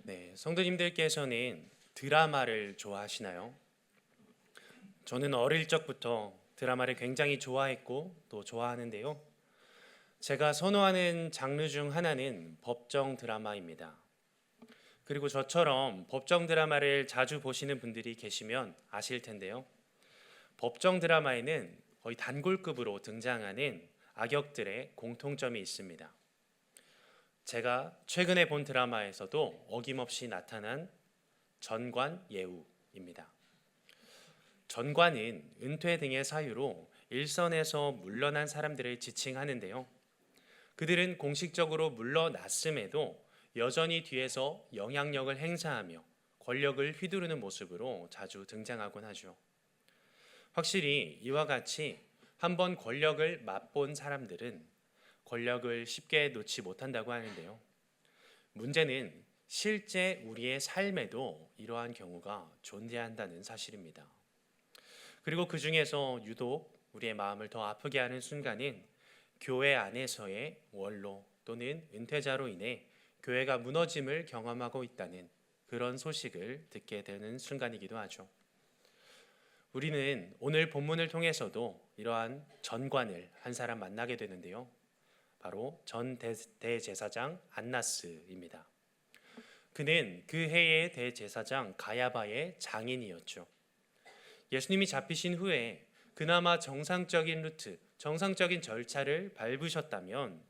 네, 성도님들께서는 드라마를 좋아하시나요? 저는 어릴 적부터 드라마를 굉장히 좋아했고 또 좋아하는데요. 제가 선호하는 장르 중 하나는 법정 드라마입니다. 그리고 저처럼 법정 드라마를 자주 보시는 분들이 계시면 아실 텐데요. 법정 드라마에는 거의 단골급으로 등장하는 악역들의 공통점이 있습니다. 제가 최근에 본 드라마에서도 어김없이 나타난 전관예우입니다. 전관은 은퇴 등의 사유로 일선에서 물러난 사람들을 지칭하는데요. 그들은 공식적으로 물러났음에도 여전히 뒤에서 영향력을 행사하며 권력을 휘두르는 모습으로 자주 등장하곤 하죠. 확실히 이와 같이 한번 권력을 맛본 사람들은 권력을 쉽게 놓지 못한다고 하는데요. 문제는 실제 우리의 삶에도 이러한 경우가 존재한다는 사실입니다. 그리고 그 중에서 유독 우리의 마음을 더 아프게 하는 순간은 교회 안에서의 원로 또는 은퇴자로 인해 교회가 무너짐을 경험하고 있다는 그런 소식을 듣게 되는 순간이기도 하죠. 우리는 오늘 본문을 통해서도 이러한 전관을 한 사람 만나게 되는데요. 바로 전 대제사장 안나스입니다. 그는 그 해의 대제사장 가야바의 장인이었죠. 예수님이 잡히신 후에 그나마 정상적인 루트, 정상적인 절차를 밟으셨다면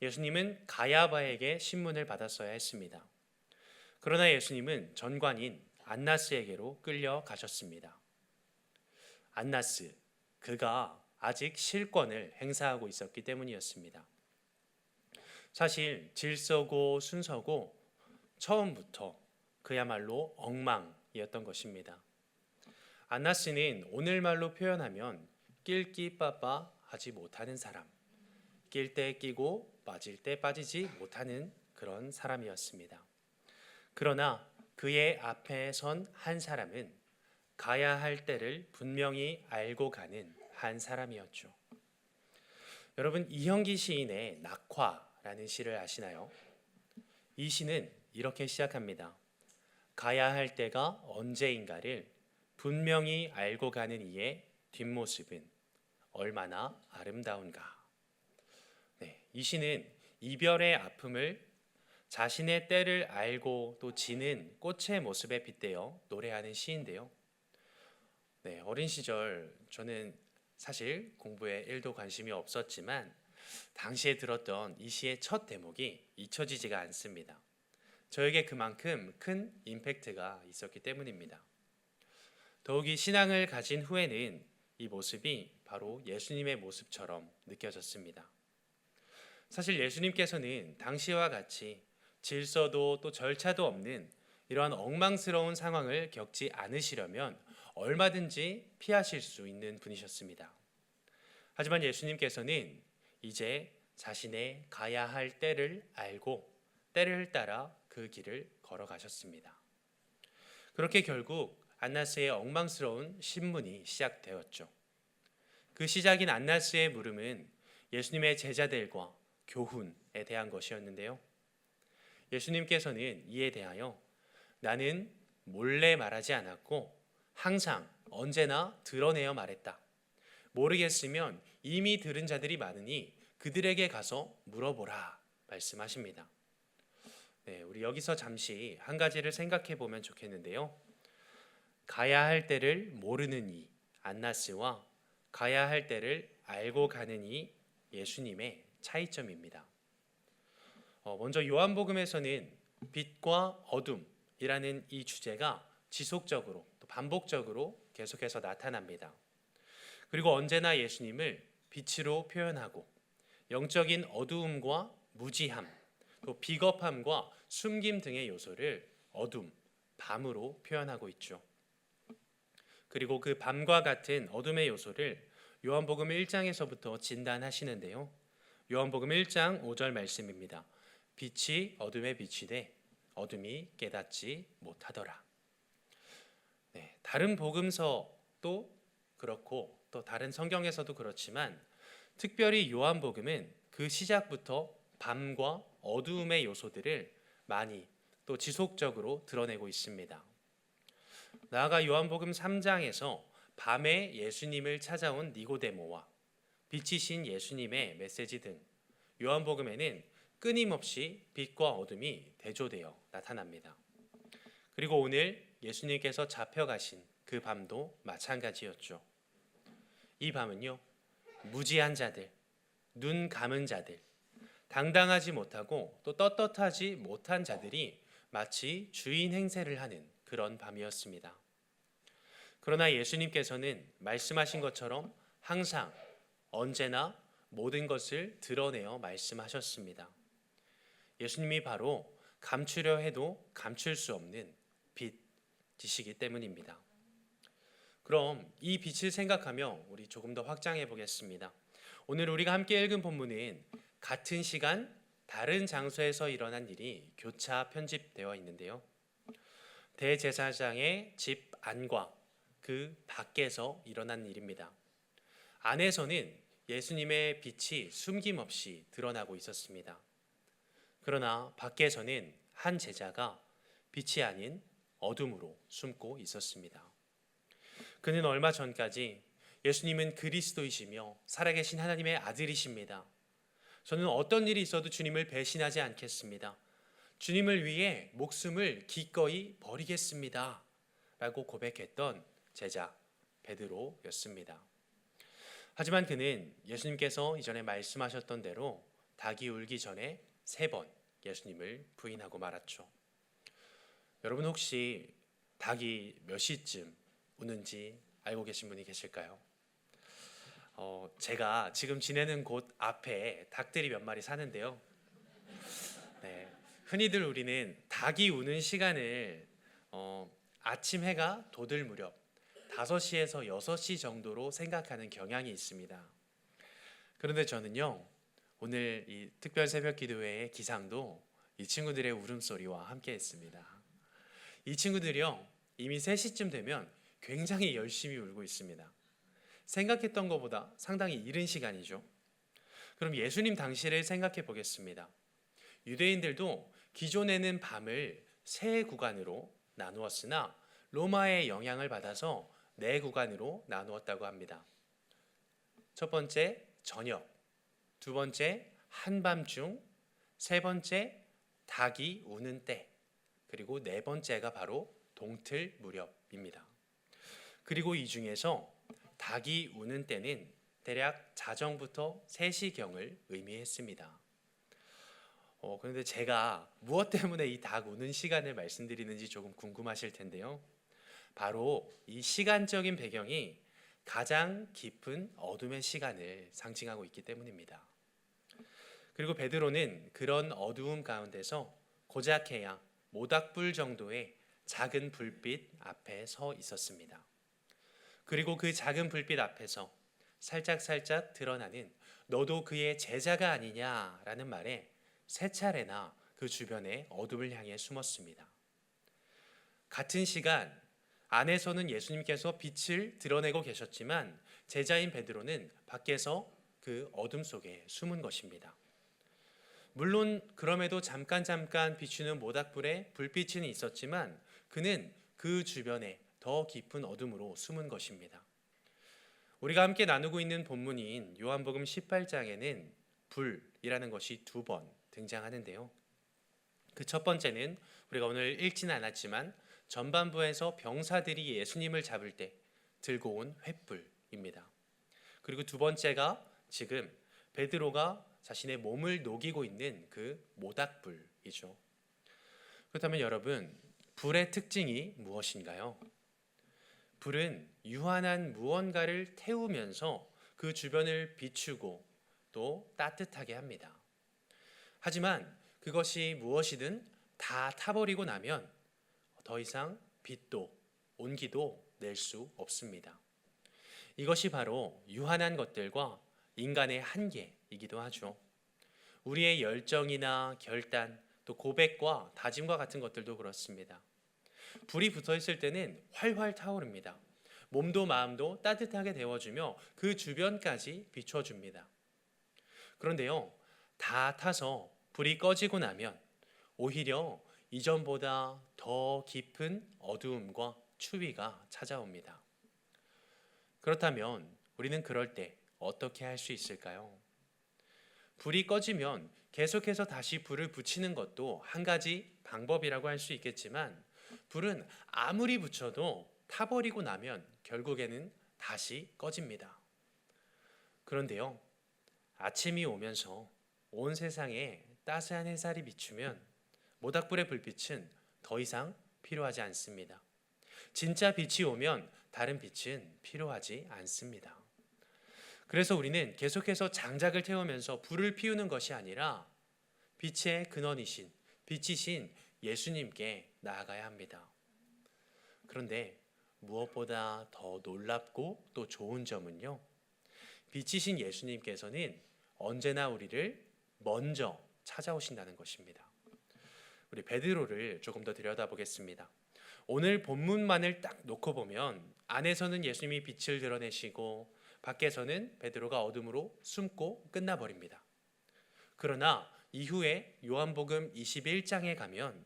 예수님은 가야바에게 신문을 받았어야 했습니다. 그러나 예수님은 전관인 안나스에게로 끌려가셨습니다. 안나스, 그가 아직 실권을 행사하고 있었기 때문이었습니다. 사실 질서고 순서고 처음부터 그야말로 엉망이었던 것입니다. 안나스는 오늘말로 표현하면 낄끼빠빠 하지 못하는 사람, 낄 때 끼고 빠질 때 빠지지 못하는 그런 사람이었습니다. 그러나 그의 앞에 선 한 사람은 가야 할 때를 분명히 알고 가는 한 사람이었죠. 여러분, 이형기 시인의 낙화라는 시를 아시나요? 이 시는 이렇게 시작합니다. 가야 할 때가 언제인가를 분명히 알고 가는 이의 뒷모습은 얼마나 아름다운가. 네, 이 시는 이별의 아픔을 자신의 때를 알고 또 지는 꽃의 모습에 빗대어 노래하는 시인데요. 네, 어린 시절 저는 사실 공부에 1도 관심이 없었지만 당시에 들었던 이 시의 첫 대목이 잊혀지지가 않습니다. 저에게 그만큼 큰 임팩트가 있었기 때문입니다. 더욱이 신앙을 가진 후에는 이 모습이 바로 예수님의 모습처럼 느껴졌습니다. 사실 예수님께서는 당시와 같이 질서도 또 절차도 없는 이러한 엉망스러운 상황을 겪지 않으시려면 얼마든지 피하실 수 있는 분이셨습니다. 하지만 예수님께서는 이제 자신의 가야 할 때를 알고 때를 따라 그 길을 걸어가셨습니다. 그렇게 결국 안나스의 엉망스러운 신문이 시작되었죠. 그 시작인 안나스의 물음은 예수님의 제자들과 교훈에 대한 것이었는데요. 예수님께서는 이에 대하여 나는 몰래 말하지 않았고 항상 언제나 드러내어 말했다. 모르겠으면 이미 들은 자들이 많으니 그들에게 가서 물어보라 말씀하십니다. 네, 우리 여기서 잠시 한 가지를 생각해 보면 좋겠는데요. 가야 할 때를 모르는 이 안나스와 가야 할 때를 알고 가는 이 예수님의 차이점입니다. 먼저 요한복음에서는 빛과 어둠이라는 이 주제가 지속적으로 또 반복적으로 계속해서 나타납니다. 그리고 언제나 예수님을 빛으로 표현하고 영적인 어두움과 무지함, 또 비겁함과 숨김 등의 요소를 어둠, 밤으로 표현하고 있죠. 그리고 그 밤과 같은 어둠의 요소를 요한복음 1장에서부터 진단하시는데요. 요한복음 1장 5절 말씀입니다. 빛이 어둠에 비치되 어둠이 깨닫지 못하더라. 네, 다른 복음서도 그렇고 또 다른 성경에서도 그렇지만 특별히 요한복음은 그 시작부터 밤과 어두움의 요소들을 많이 또 지속적으로 드러내고 있습니다. 나아가 요한복음 3장에서 밤에 예수님을 찾아온 니고데모와 빛이신 예수님의 메시지 등 요한복음에는 끊임없이 빛과 어둠이 대조되어 나타납니다. 그리고 오늘 예수님께서 잡혀가신 그 밤도 마찬가지였죠. 이 밤은요, 무지한 자들, 눈 감은 자들, 당당하지 못하고 또 떳떳하지 못한 자들이 마치 주인 행세를 하는 그런 밤이었습니다. 그러나 예수님께서는 말씀하신 것처럼 항상 언제나 모든 것을 드러내어 말씀하셨습니다. 예수님이 바로 감추려 해도 감출 수 없는 빛이시기 때문입니다. 그럼 이 빛을 생각하며 우리 조금 더 확장해 보겠습니다. 오늘 우리가 함께 읽은 본문은 같은 시간 다른 장소에서 일어난 일이 교차 편집되어 있는데요. 대제사장의 집 안과 그 밖에서 일어난 일입니다. 안에서는 예수님의 빛이 숨김없이 드러나고 있었습니다. 그러나 밖에서는 한 제자가 빛이 아닌 어둠으로 숨고 있었습니다. 그는 얼마 전까지 예수님은 그리스도이시며 살아계신 하나님의 아들이십니다. 저는 어떤 일이 있어도 주님을 배신하지 않겠습니다. 주님을 위해 목숨을 기꺼이 버리겠습니다. 라고 고백했던 제자 베드로였습니다. 하지만 그는 예수님께서 이전에 말씀하셨던 대로 닭이 울기 전에 3번 예수님을 부인하고 말았죠. 여러분 혹시 닭이 몇 시쯤 우는지 알고 계신 분이 계실까요? 제가 지금 지내는 곳 앞에 닭들이 몇 마리 사는데요. 네, 흔히들 우리는 닭이 우는 시간을 아침 해가 돋을 무렵 5시에서 6시 정도로 생각하는 경향이 있습니다. 그런데 저는요, 오늘 이 특별 새벽 기도회의 기상도 이 친구들의 울음소리와 함께 했습니다. 이 친구들이요, 이미 3시쯤 되면 굉장히 열심히 울고 있습니다. 생각했던 것보다 상당히 이른 시간이죠. 그럼 예수님 당시를 생각해 보겠습니다. 유대인들도 기존에는 밤을 3구간으로 나누었으나 로마의 영향을 받아서 4구간으로 나누었다고 합니다. 첫 번째 저녁, 두 번째 한밤중, 세 번째 닭이 우는 때, 그리고 4번째가 바로 동틀 무렵입니다. 그리고 이 중에서 닭이 우는 때는 대략 자정부터 3시경을 의미했습니다. 그런데 제가 무엇 때문에 이 닭 우는 시간을 말씀드리는지 조금 궁금하실 텐데요. 바로 이 시간적인 배경이 가장 깊은 어둠의 시간을 상징하고 있기 때문입니다. 그리고 베드로는 그런 어두움 가운데서 고작해야 모닥불 정도의 작은 불빛 앞에 서 있었습니다. 그리고 그 작은 불빛 앞에서 살짝살짝 드러나는 너도 그의 제자가 아니냐라는 말에 3차례나 그 주변의 어둠을 향해 숨었습니다. 같은 시간 안에서는 예수님께서 빛을 드러내고 계셨지만 제자인 베드로는 밖에서 그 어둠 속에 숨은 것입니다. 물론 그럼에도 잠깐 비추는 모닥불에 불빛은 있었지만 그는 그 주변에 더 깊은 어둠으로 숨은 것입니다. 우리가 함께 나누고 있는 본문인 요한복음 18장에는 불이라는 것이 2번 등장하는데요. 그 첫 번째는 우리가 오늘 읽지는 않았지만 전반부에서 병사들이 예수님을 잡을 때 들고 온 횃불입니다. 그리고 두 번째가 지금 베드로가 자신의 몸을 녹이고 있는 그 모닥불이죠. 그렇다면 여러분, 불의 특징이 무엇인가요? 불은 유한한 무언가를 태우면서 그 주변을 비추고 또 따뜻하게 합니다. 하지만 그것이 무엇이든 다 타버리고 나면 더 이상 빛도 온기도 낼 수 없습니다. 이것이 바로 유한한 것들과 인간의 한계이기도 하죠. 우리의 열정이나 결단, 또 고백과 다짐과 같은 것들도 그렇습니다. 불이 붙어 있을 때는 활활 타오릅니다. 몸도 마음도 따뜻하게 데워주며 그 주변까지 비춰줍니다. 그런데요, 다 타서 불이 꺼지고 나면 오히려 이전보다 더 깊은 어두움과 추위가 찾아옵니다. 그렇다면 우리는 그럴 때 어떻게 할 수 있을까요? 불이 꺼지면 계속해서 다시 불을 붙이는 것도 한 가지 방법이라고 할 수 있겠지만, 불은 아무리 붙여도 타버리고 나면 결국에는 다시 꺼집니다. 그런데요, 아침이 오면서 온 세상에 따스한 햇살이 비추면 모닥불의 불빛은 더 이상 필요하지 않습니다. 진짜 빛이 오면 다른 빛은 필요하지 않습니다. 그래서 우리는 계속해서 장작을 태우면서 불을 피우는 것이 아니라 빛의 근원이신, 빛이신 예수님께 나아가야 합니다. 그런데 무엇보다 더 놀랍고 또 좋은 점은요, 빛이신 예수님께서는 언제나 우리를 먼저 찾아오신다는 것입니다. 우리 베드로를 조금 더 들여다보겠습니다. 오늘 본문만을 딱 놓고 보면 안에서는 예수님이 빛을 드러내시고 밖에서는 베드로가 어둠으로 숨고 끝나버립니다. 그러나 이후에 요한복음 21장에 가면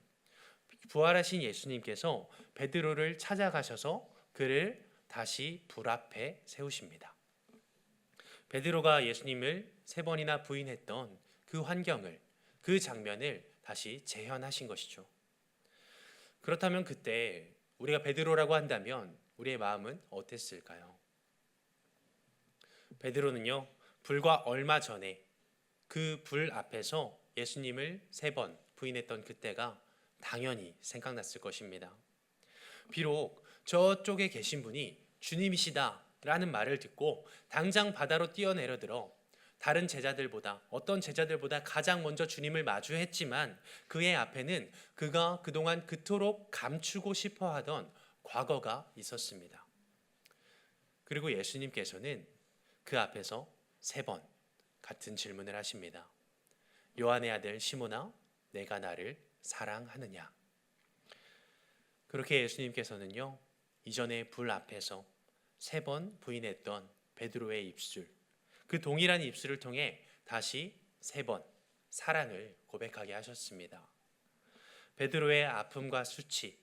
부활하신 예수님께서 베드로를 찾아가셔서 그를 다시 불 앞에 세우십니다. 베드로가 예수님을 3번이나 부인했던 그 환경을, 그 장면을 다시 재현하신 것이죠. 그렇다면 그때 우리가 베드로라고 한다면 우리의 마음은 어땠을까요? 베드로는요, 불과 얼마 전에 그 불 앞에서 예수님을 3번 부인했던 그때가 당연히 생각났을 것입니다. 비록 저쪽에 계신 분이 주님이시다 라는 말을 듣고 당장 바다로 뛰어내려들어 다른 제자들보다, 어떤 제자들보다 가장 먼저 주님을 마주했지만 그의 앞에는 그가 그동안 그토록 감추고 싶어 하던 과거가 있었습니다. 그리고 예수님께서는 그 앞에서 3번 같은 질문을 하십니다. 요한의 아들 시몬아, 내가 나를 사랑하느냐? 그렇게 예수님께서는요, 이전에 불 앞에서 3번 부인했던 베드로의 입술, 그 동일한 입술을 통해 다시 3번 사랑을 고백하게 하셨습니다. 베드로의 아픔과 수치,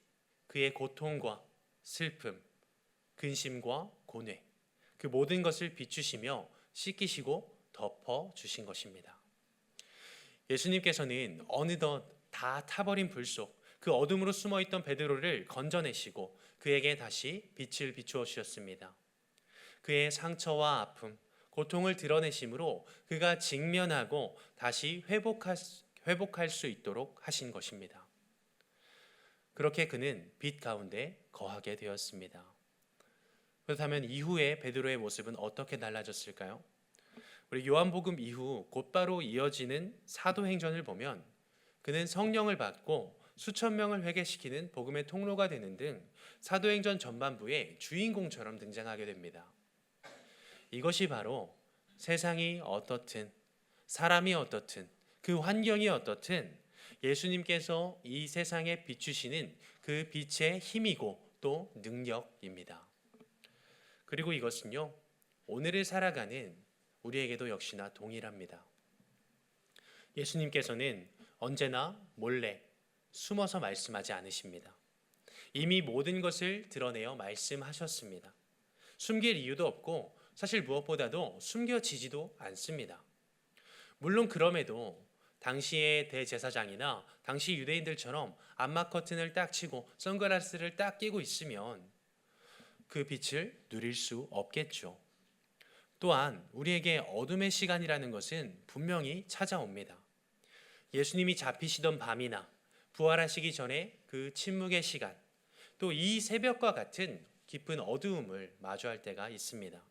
그의 고통과 슬픔, 근심과 고뇌, 그 모든 것을 비추시며 씻기시고 덮어 주신 것입니다. 예수님께서는 어느덧 다 타버린 불 속 그 어둠으로 숨어있던 베드로를 건져내시고 그에게 다시 빛을 비추어 주셨습니다. 그의 상처와 아픔, 고통을 드러내심으로 그가 직면하고 다시 회복할 수 있도록 하신 것입니다. 그렇게 그는 빛 가운데 거하게 되었습니다. 그렇다면 이후에 베드로의 모습은 어떻게 달라졌을까요? 우리 요한복음 이후 곧바로 이어지는 사도행전을 보면 그는 성령을 받고 수천 명을 회개시키는 복음의 통로가 되는 등 사도행전 전반부의 주인공처럼 등장하게 됩니다. 이것이 바로 세상이 어떻든, 사람이 어떻든, 그 환경이 어떻든 예수님께서 이 세상에 비추시는 그 빛의 힘이고 또 능력입니다. 그리고 이것은요, 오늘을 살아가는 우리에게도 역시나 동일합니다. 예수님께서는 언제나 몰래 숨어서 말씀하지 않으십니다. 이미 모든 것을 드러내어 말씀하셨습니다. 숨길 이유도 없고 사실 무엇보다도 숨겨지지도 않습니다. 물론 그럼에도 당시의 대제사장이나 당시 유대인들처럼 암막 커튼을 딱 치고 선글라스를 딱 끼고 있으면 그 빛을 누릴 수 없겠죠. 또한 우리에게 어둠의 시간이라는 것은 분명히 찾아옵니다. 예수님이 잡히시던 밤이나 부활하시기 전에 그 침묵의 시간, 또 이 새벽과 같은 깊은 어두움을 마주할 때가 있습니다.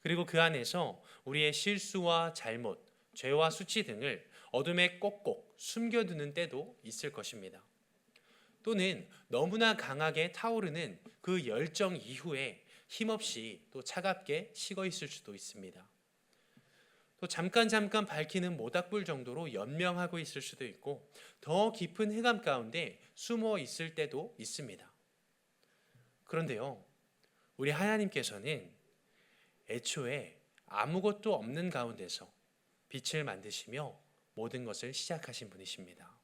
그리고 그 안에서 우리의 실수와 잘못, 죄와 수치 등을 어둠에 꼭꼭 숨겨두는 때도 있을 것입니다. 또는 너무나 강하게 타오르는 그 열정 이후에 힘없이 또 차갑게 식어 있을 수도 있습니다. 또 잠깐 밝히는 모닥불 정도로 연명하고 있을 수도 있고 더 깊은黑暗 가운데 숨어 있을 때도 있습니다. 그런데요, 우리 하나님께서는 애초에 아무것도 없는 가운데서 빛을 만드시며 모든 것을 시작하신 분이십니다.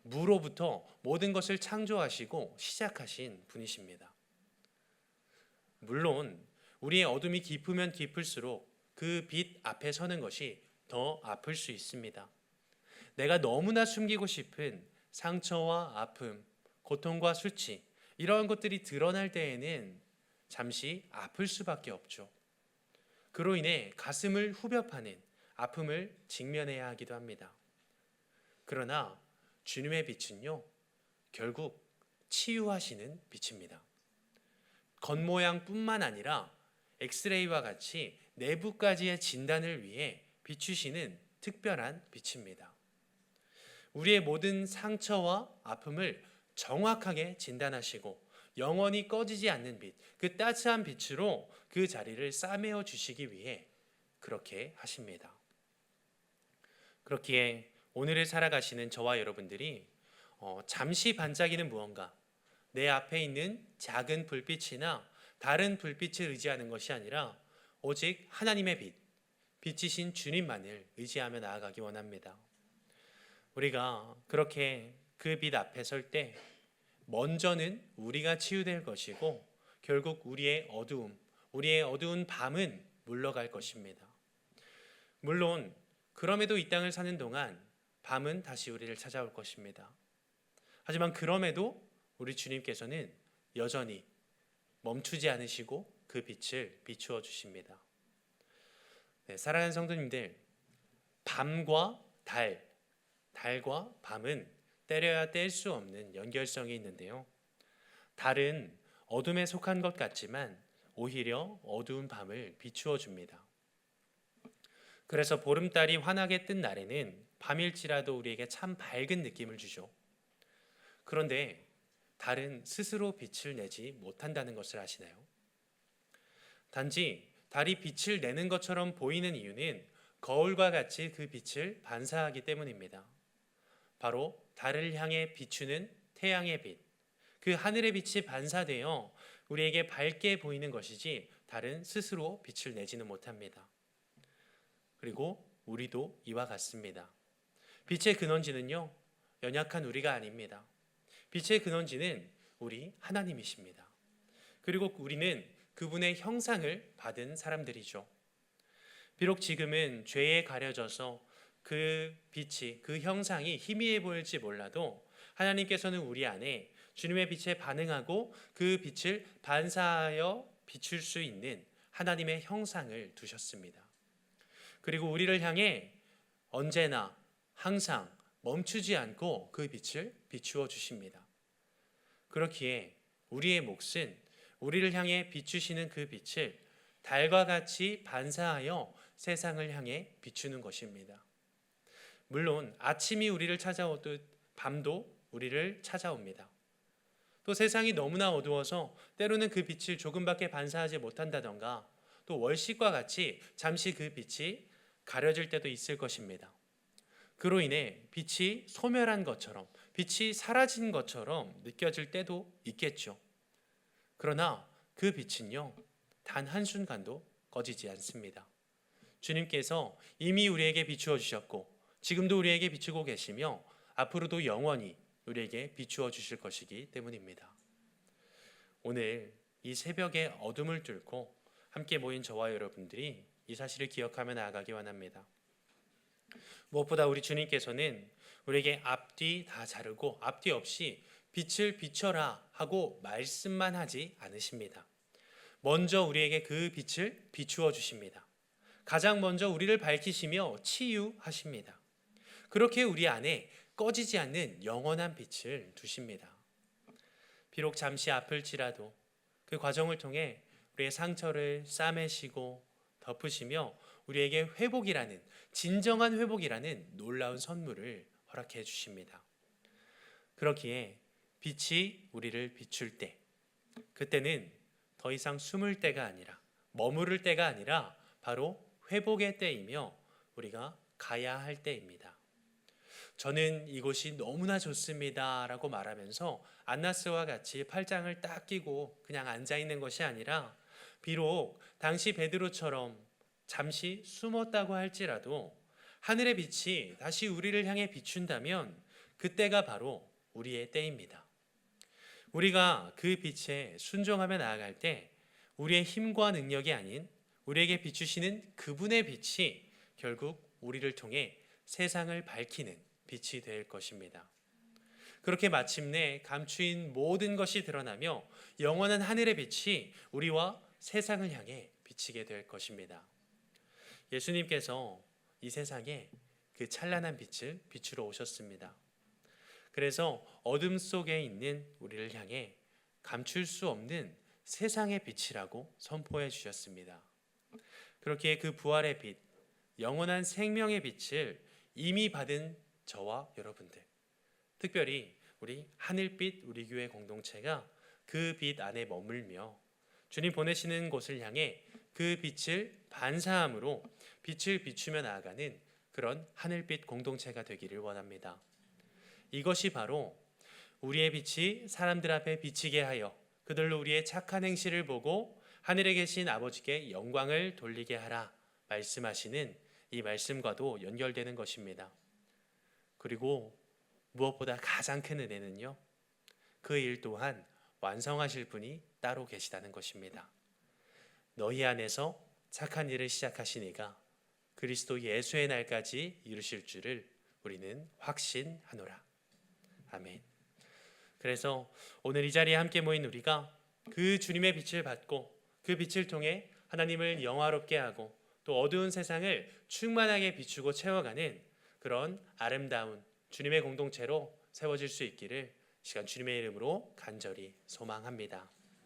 무로부터 모든 것을 창조하시고 시작하신 분이십니다. 물론 우리의 어둠이 깊으면 깊을수록 그 빛 앞에 서는 것이 더 아플 수 있습니다. 내가 너무나 숨기고 싶은 상처와 아픔, 고통과 수치, 이러한 것들이 드러날 때에는 잠시 아플 수밖에 없죠. 그로 인해 가슴을 후벼 파는 아픔을 직면해야 하기도 합니다. 그러나 주님의 빛은요, 결국 치유하시는 빛입니다. 겉모양뿐만 아니라 엑스레이와 같이 내부까지의 진단을 위해 비추시는 특별한 빛입니다. 우리의 모든 상처와 아픔을 정확하게 진단하시고 영원히 꺼지지 않는 빛, 그 따스한 빛으로 그 자리를 싸매어 주시기 위해 그렇게 하십니다. 그렇기에 오늘을 살아가시는 저와 여러분들이 잠시 반짝이는 무언가, 내 앞에 있는 작은 불빛이나 다른 불빛을 의지하는 것이 아니라 오직 하나님의 빛, 빛이신 주님만을 의지하며 나아가기 원합니다. 우리가 그렇게 그 빛 앞에 설 때 먼저는 우리가 치유될 것이고 결국 우리의 어두운 밤은 물러갈 것입니다. 물론 그럼에도 이 땅을 사는 동안 밤은 다시 우리를 찾아올 것입니다. 하지만 그럼에도 우리 주님께서는 여전히 멈추지 않으시고 그 빛을 비추어 주십니다. 사랑하는 성도님들, 밤과 달과 밤은 때려야 뗄 수 없는 연결성이 있는데요. 달은 어둠에 속한 것 같지만 오히려 어두운 밤을 비추어 줍니다. 그래서 보름달이 환하게 뜬 날에는 밤일지라도 우리에게 참 밝은 느낌을 주죠. 그런데 달은 스스로 빛을 내지 못한다는 것을 아시나요? 단지 달이 빛을 내는 것처럼 보이는 이유는 거울과 같이 그 빛을 반사하기 때문입니다. 바로 달을 향해 비추는 태양의 빛, 그 하늘의 빛이 반사되어 우리에게 밝게 보이는 것이지 달은 스스로 빛을 내지는 못합니다. 그리고 우리도 이와 같습니다. 빛의 근원지는요, 연약한 우리가 아닙니다. 빛의 근원지는 우리 하나님이십니다. 그리고 우리는 그분의 형상을 받은 사람들이죠. 비록 지금은 죄에 가려져서 그 빛이, 그 형상이 희미해 보일지 몰라도 하나님께서는 우리 안에 주님의 빛에 반응하고 그 빛을 반사하여 비출 수 있는 하나님의 형상을 두셨습니다. 그리고 우리를 향해 언제나 항상 멈추지 않고 그 빛을 비추어 주십니다. 그렇기에 우리의 몫은 우리를 향해 비추시는 그 빛을 달과 같이 반사하여 세상을 향해 비추는 것입니다. 물론 아침이 우리를 찾아오듯 밤도 우리를 찾아옵니다. 또 세상이 너무나 어두워서 때로는 그 빛을 조금밖에 반사하지 못한다던가 또 월식과 같이 잠시 그 빛이 가려질 때도 있을 것입니다. 그로 인해 빛이 소멸한 것처럼, 빛이 사라진 것처럼 느껴질 때도 있겠죠. 그러나 그 빛은요, 단 한순간도 꺼지지 않습니다. 주님께서 이미 우리에게 비추어 주셨고 지금도 우리에게 비추고 계시며 앞으로도 영원히 우리에게 비추어 주실 것이기 때문입니다. 오늘 이 새벽의 어둠을 뚫고 함께 모인 저와 여러분들이 이 사실을 기억하며 나아가기 원합니다. 무엇보다 우리 주님께서는 우리에게 앞뒤 다 자르고 앞뒤 없이 빛을 비춰라 하고 말씀만 하지 않으십니다. 먼저 우리에게 그 빛을 비추어 주십니다. 가장 먼저 우리를 밝히시며 치유하십니다. 그렇게 우리 안에 꺼지지 않는 영원한 빛을 두십니다. 비록 잠시 아플지라도 그 과정을 통해 우리의 상처를 싸매시고 덮으시며 우리에게 회복이라는, 진정한 회복이라는 놀라운 선물을 허락해 주십니다. 그렇기에 빛이 우리를 비출 때, 그때는 더 이상 숨을 때가 아니라, 머무를 때가 아니라 바로 회복의 때이며 우리가 가야 할 때입니다. 저는 이곳이 너무나 좋습니다 라고 말하면서 안나스와 같이 팔짱을 딱 끼고 그냥 앉아있는 것이 아니라, 비록 당시 베드로처럼 잠시 숨었다고 할지라도 하늘의 빛이 다시 우리를 향해 비춘다면 그때가 바로 우리의 때입니다. 우리가 그 빛에 순종하며 나아갈 때 우리의 힘과 능력이 아닌 우리에게 비추시는 그분의 빛이 결국 우리를 통해 세상을 밝히는 빛이 될 것입니다. 그렇게 마침내 감추인 모든 것이 드러나며 영원한 하늘의 빛이 우리와 세상을 향해 비치게 될 것입니다. 예수님께서 이 세상에 그 찬란한 빛을 비추러 오셨습니다. 그래서 어둠 속에 있는 우리를 향해 감출 수 없는 세상의 빛이라고 선포해 주셨습니다. 그렇기에 그 부활의 빛, 영원한 생명의 빛을 이미 받은 저와 여러분들, 특별히 우리 하늘빛 우리 교회 공동체가 그 빛 안에 머물며 주님 보내시는 곳을 향해 그 빛을 반사함으로 빛을 비추며 나아가는 그런 하늘빛 공동체가 되기를 원합니다. 이것이 바로 우리의 빛이 사람들 앞에 비치게 하여 그들로 우리의 착한 행실을 보고 하늘에 계신 아버지께 영광을 돌리게 하라 말씀하시는 이 말씀과도 연결되는 것입니다. 그리고 무엇보다 가장 큰 은혜는요, 그 일 또한 완성하실 분이 따로 계시다는 것입니다. 너희 안에서 착한 일을 시작하신 이가 그리스도 예수의 날까지 이루실 줄을 우리는 확신하노라. 아멘. 그래서 오늘 이 자리에 함께 모인 우리가 그 주님의 빛을 받고 그 빛을 통해 하나님을 영화롭게 하고 또 어두운 세상을 충만하게 비추고 채워가는 그런 아름다운 주님의 공동체로 세워질 수 있기를 시간 주님의 이름으로 간절히 소망합니다.